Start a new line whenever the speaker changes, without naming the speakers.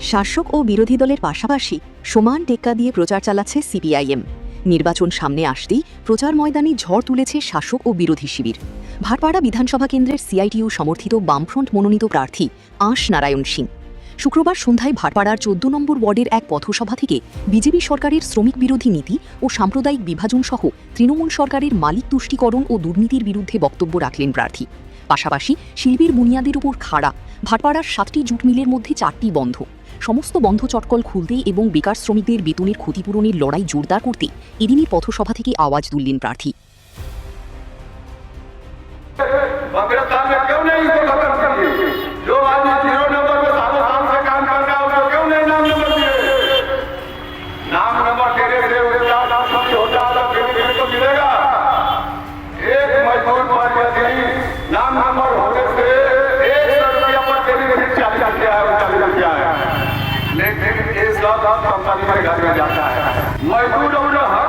শাসক ও বিরোধী দলের পাশাপাশি সমান টেক্কা দিয়ে প্রচার চালাচ্ছে সিপিআইএম। নির্বাচন সামনে আসতেই প্রচার ময়দানে ঝড় তুলেছে শাসক ও বিরোধী শিবির। ভাটপাড়া বিধানসভা কেন্দ্রের সিআইটিইউ সমর্থিত বামফ্রন্ট মনোনীত প্রার্থী আঁশ নারায়ণ সিং শুক্রবার সন্ধ্যায় ভাটপাড়ার ১৪ নম্বর ওয়ার্ডের এক পথসভা থেকে বিজেপি সরকারের শ্রমিক বিরোধী নীতি ও সাম্প্রদায়িক বিভাজন সহ তৃণমূল সরকারের মালিক তুষ্টিকরণ ও দুর্নীতির বিরুদ্ধে বক্তব্য রাখলেন প্রার্থী। পাশাপাশি শিল্পের বুনিয়াদের উপর খাড়া ভাটপাড়ার ৭টি জুট মিলের মধ্যে ৪টি বন্ধ, সমস্ত বন্ধ চটকল খুলতে এবং বেকার শ্রমিকদের বেতনের ক্ষতিপূরণের লড়াই জোরদার করতে এদিনই পথসভা থেকে আওয়াজ তুললেন প্রার্থী।
लेकिन इस कंपनी में घर में जाता है मजदूर हर